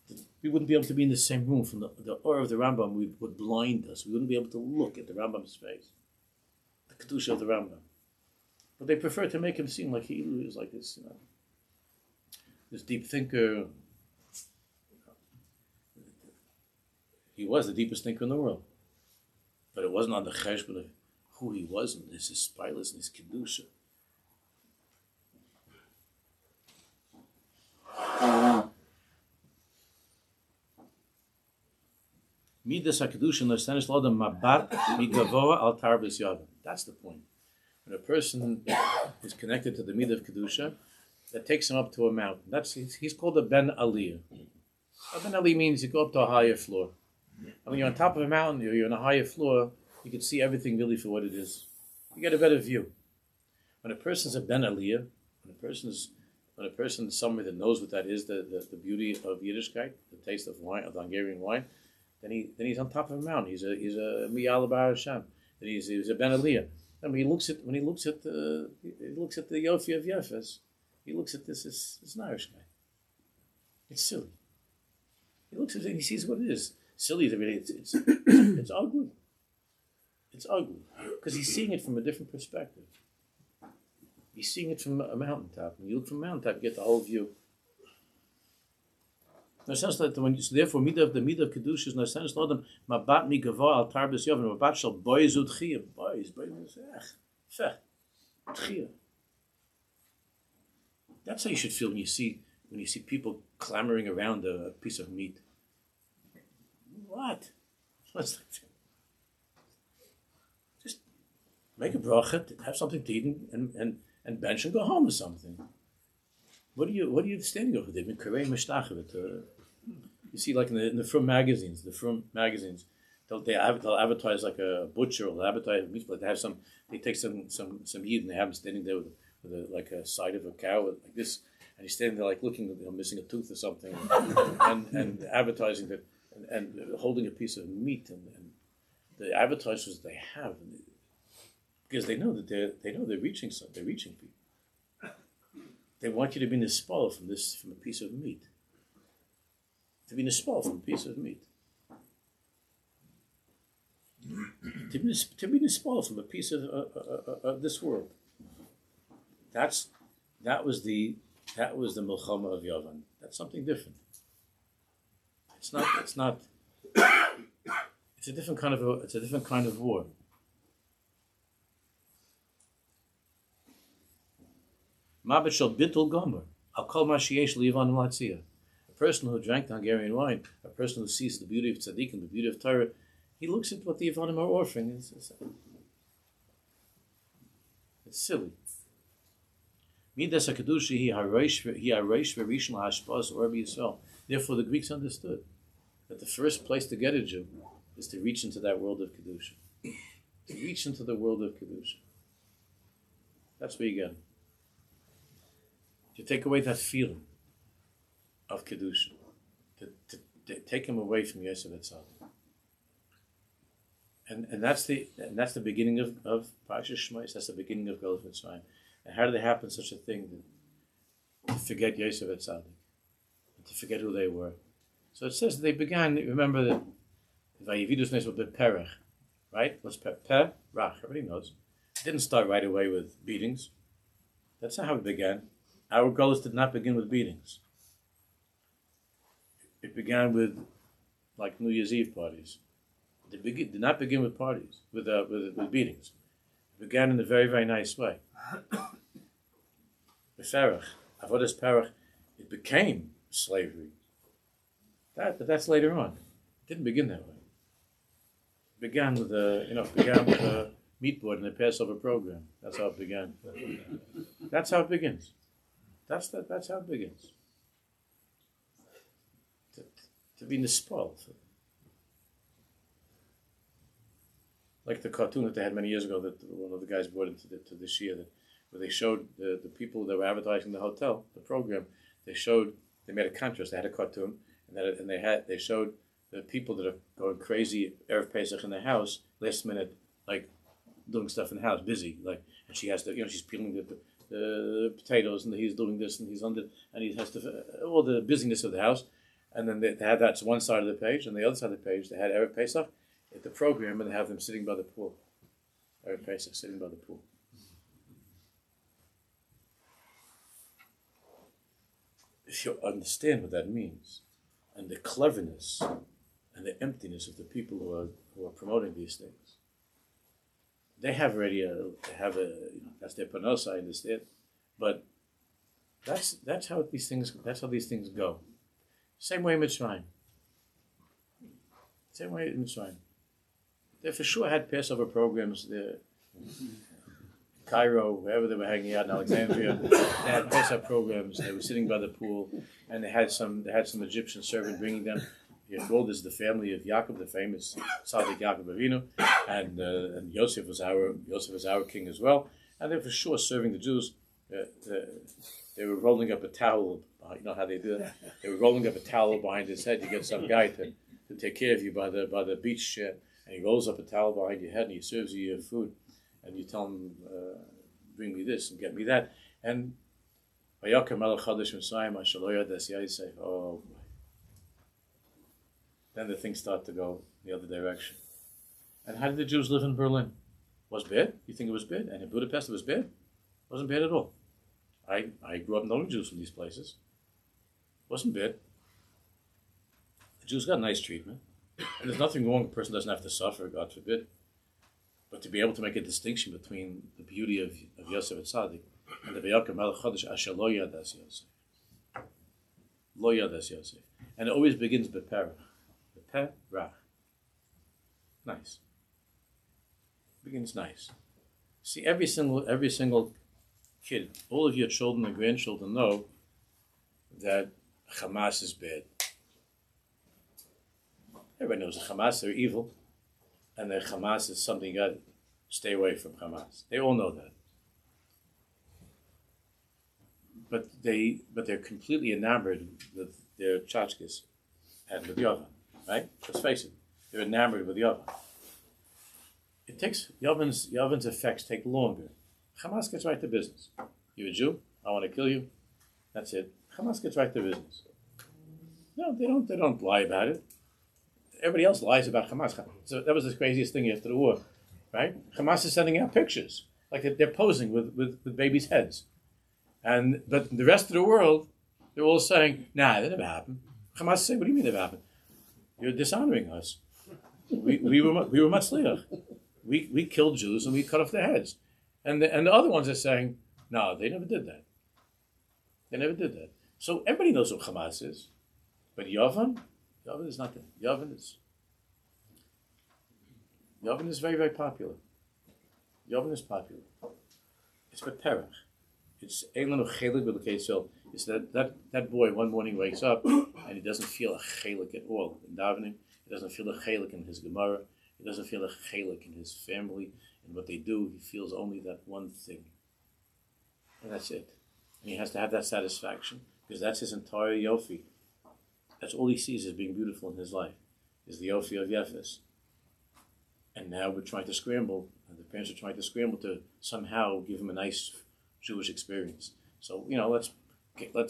the Rambam. We wouldn't be able to be in the same room from the aura of the Rambam would blind us. We wouldn't be able to look at the Rambam's face. The kedusha of the Rambam. But they prefer to make him seem like he is like this, this deep thinker. He was the deepest thinker in the world. But it wasn't on the cheshbon of who he was and his spilus and his kedusha. Midas HaKedusha Nosenes Lodam Mabat Migavoa Al Tarvis Yavan. That's the point. When a person is connected to the midah of Kedusha, that takes him up to a mountain. He's called a Ben Aliyah. A Ben Aliyah means you go up to a higher floor. And when you're on top of a mountain, you're on a higher floor, you can see everything really for what it is. You get a better view. When a person's a Ben Aliyah, when a person is somebody that knows what that is, the beauty of Yiddishkeit, the taste of wine, of the Hungarian wine, then he's on top of a mountain. He's a Miyala Bar Hashem. Then he's a Ben Aliyah. And when he looks at the Yofi of Yefes, he looks at this as an Irish guy. It's silly. He looks at it and he sees what it is. Silly is really it's ugly. It's ugly because he's seeing it from a different perspective. He's seeing it from a mountaintop. When you look from a mountaintop, you get the whole view. In a sense that so therefore, the midah of kedusha is in a sense to them. Mabat mi gava al tarbis Yavan. Mabat shall boys utchia. Boys. Fech. Tchia. That's how you should feel when you see people clamoring around a piece of meat. What? Just make a bracha, have something to eat, and bench and go home or something. What are you standing over there? You see, like in the Frum magazines, they'll advertise like a butcher, or they'll advertise meat. They take some meat and they have him standing there with like a side of a cow like this, and he's standing there like looking, missing a tooth or something, and advertising that, and holding a piece of meat, and the advertisers they have, because they know that they're reaching people. They want you to be nispal from a piece of meat. To be nispal from a piece of meat. To be nispal from a piece of this world. That was the milchama of Yavan. That's something different. It's not. It's a different kind of war. Mabit shall bitul gomer. I'll call Mashiesh Livan Latzia. A person who drank the Hungarian wine, a person who sees the beauty of tzaddik and the beauty of Torah, he looks at what the Yavanim are offering. It's silly. Midas HaKadoshi he hareish v'rishon ha'ashpaz or Yisrael. Therefore, the Greeks understood that the first place to get a Jew is to reach into that world of Kedusha. To reach into the world of Kedusha. That's where you get him. To take away that feeling of Kedusha. To take him away from Yosef HaTzadik. And that's the beginning of Parashas Shmos. That's the beginning of Golus Mitzrayim. And how did it happen such a thing to forget Yosef HaTzadik, and to forget who they were? So it says that they began. Remember that Vayividus Nes with Perach, right? What's Perach? Everybody knows. It didn't start right away with beatings. That's not how it began. Our Golus did not begin with beatings. It began with like New Year's Eve parties. It did not begin with parties, with beatings. It began in a very, very nice way. With Perach, Avodas Perach, it became slavery. But that's later on. It didn't begin that way. It began with a meat board and a Passover program. That's how it began. That's how it begins. That's how it begins. To be nispal. Like the cartoon that they had many years ago that one of the guys brought into the Shia, where they showed the people that were advertising the hotel, the program. They made a contrast. They had a cartoon, and they showed the people that are going crazy Erev Pesach in the house, last minute, like doing stuff in the house, busy, like, and she has to, she's peeling the potatoes, and he's doing this, and he's under, and he has to all the busyness of the house, and then they had that's one side of the page, and the other side of the page they had Erev Pesach at the program, and they have them sitting by the pool, Erev Pesach sitting by the pool. If you understand what that means, and the cleverness and the emptiness of the people who are promoting these things, they have already that's their panos, I understand, but that's how these things go. Same way in Mitzrayim. Same way in Mitzrayim. They for sure had Passover programs there. Cairo, wherever they were hanging out in Alexandria, they had Pesach programs. They were sitting by the pool, and they had some Egyptian servant bringing them. This is the family of Yaakov, the famous HaTzadik Yaakov Avinu, and Yoseph was our king as well. And they were for sure serving the Jews. They were rolling up a towel. You know how they do it? They were rolling up a towel behind his head. You get some guy to take care of you by the beach, and he rolls up a towel behind your head and he serves you your food. And you tell him, bring me this and get me that. And oh boy. Then the things start to go the other direction. And how did the Jews live in Berlin? Was bad? You think it was bad? And in Budapest it was bad? Wasn't bad at all. I grew up knowing Jews from these places. Wasn't bad. Jews got nice treatment. And there's nothing wrong, a person doesn't have to suffer, God forbid. But to be able to make a distinction between the beauty of Yosef HaTzadik and the V'yakam Melech Chodesh Asher Lo Yadas Yosef. Lo Yadas Yosef. And it always begins Beperach. Beperach. Nice. Begins nice. See, every single kid, all of your children and grandchildren know that Hamas is bad. Everybody knows the Hamas, they're evil, and that Hamas is something you got to stay away from Hamas. They all know that. But they're completely enamored with their tchotchkes and with Yavan, right? Let's face it, they're enamored with Yavan. It takes, Yavan's effects take longer. Hamas gets right to business. You're a Jew, I want to kill you, that's it. Hamas gets right to business. No, they don't lie about it. Everybody else lies about Hamas. So that was the craziest thing after the war, right? Hamas is sending out pictures, like they're posing with babies' heads. But the rest of the world, they're all saying, nah, that never happened. Hamas say, what do you mean that never happened? You're dishonoring us. We were matzliach. We killed Jews and we cut off their heads. And the other ones are saying, no, they never did that. They never did that. So everybody knows what Hamas is. But Yavan is not that. Yavan is very, very popular. Yavan is popular. It's Beperach. It's Eilan of Chelik with the Kesel. It's that boy one morning wakes up and he doesn't feel a chelik at all in davening. He doesn't feel a chelik in his Gemara. He doesn't feel a chelik in his family and what they do. He feels only that one thing, and that's it. And he has to have that satisfaction because that's his entire yofi. That's all he sees as being beautiful in his life, is the yofi of Yefes. And now we're trying to scramble, and the parents are trying to scramble to somehow give him a nice Jewish experience. So, let's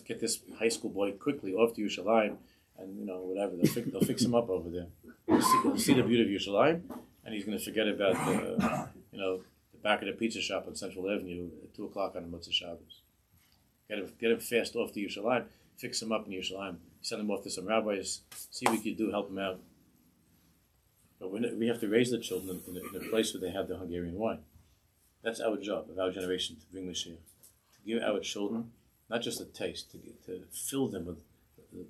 get this high school boy quickly off to Yerushalayim, and, whatever, they'll fix him up over there. He'll see the beauty of Yerushalayim, and he's going to forget about the back of the pizza shop on Central Avenue at 2 o'clock on the Motzei Shabbos. Get him fast off to Yerushalayim, fix him up in Yerushalayim, send him off to some rabbis, see what we can do, help him out. But we have to raise the children in a place where they have the Hungarian wine. That's our job of our generation, to bring Mashiach. To give our children not just a taste, to fill them with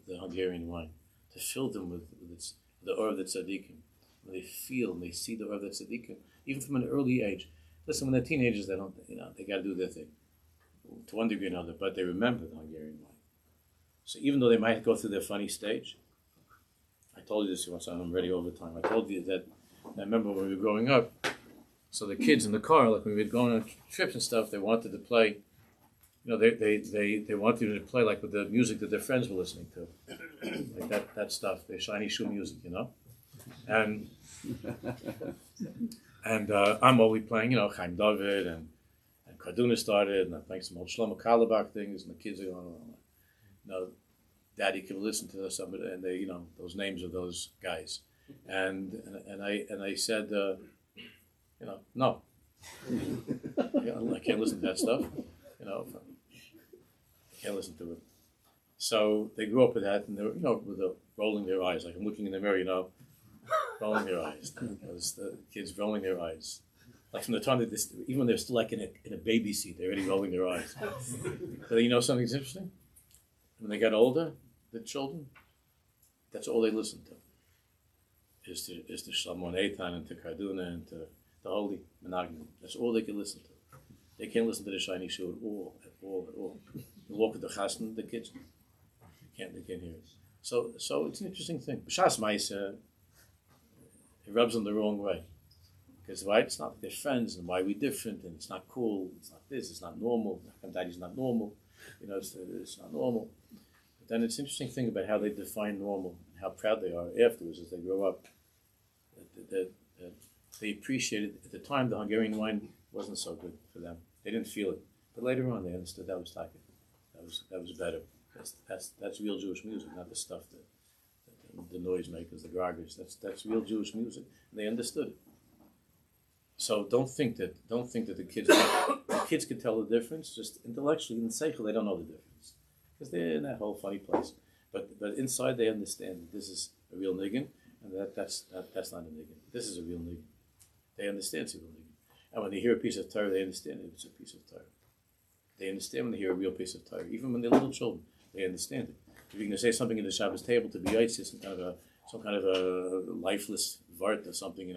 the Hungarian wine, to fill them with the Or of the Tzadikim. When they feel and they see the Or of the Tzadikim, even from an early age. Listen, when they're teenagers, they got to do their thing to one degree or another, but they remember the Hungarian wine. So even though they might go through their funny stage, I told you this once, I'm ready all the time. I told you that I remember when we were growing up, so the kids in the car, like when we were going on trips and stuff, they wanted to play, they wanted to play like with the music that their friends were listening to. Like that stuff, the shiny shoe music, And I'm always playing, Chaim David and Karduna started, and I'm playing some old Shlomo Karlebach things, and the kids are going, Daddy can listen to somebody, and they, those names of those guys, and I said, no, I can't listen to that stuff, I can't listen to it. So they grew up with that, and they were, with the rolling their eyes, like I'm looking in the mirror, rolling their eyes. Those the kids rolling their eyes, like from the time that even when they're still like in a baby seat, they're already rolling their eyes. But something's interesting. When they got older, the children, that's all they listen to. Is to Shlomo and Eitan and to Karduna and to the Holy Monogamy. That's all they can listen to. They can't listen to the shiny shoe at all. You walk with the chassan, the kids, they can't hear it. So it's an interesting thing. B'shas Ma'aseh, it rubs them the wrong way. Because why? It's not they're friends, and why are we different, and it's not cool, it's not this, it's not normal. Daddy's not normal. It's not normal. But then it's an interesting thing about how they define normal, and how proud they are afterwards as they grow up. That they appreciated, at the time, the Hungarian wine wasn't so good for them. They didn't feel it. But later on, they understood that was taka. That was better. That's real Jewish music, not the stuff that the noisemakers, the groggers. That's real Jewish music. And they understood it. So don't think that the kids can tell the difference. Just intellectually, in seichel, they don't know the difference because they're in that whole funny place. But inside, they understand that a real niggin, and that's not a niggin. This is a real niggin. They understand it's a real niggin. And when they hear a piece of Torah, they understand it's a piece of Torah. They understand when they hear a real piece of Torah. Even when they're little children, they understand it. If you're going to say something in the Shabbos table to be yaitz, some kind of a lifeless vart or something,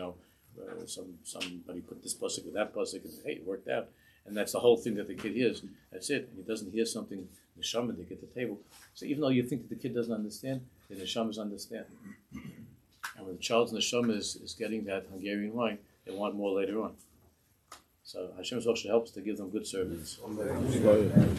somebody put this pasuk with that pasuk, and hey, it worked out. And that's the whole thing that the kid hears. That's it. And he doesn't hear something neshama they get the table. So even though you think that the kid doesn't understand, the neshamas understand. And when the child's neshama is getting that Hungarian wine, they want more later on. So Hashem also helps to give them good servants.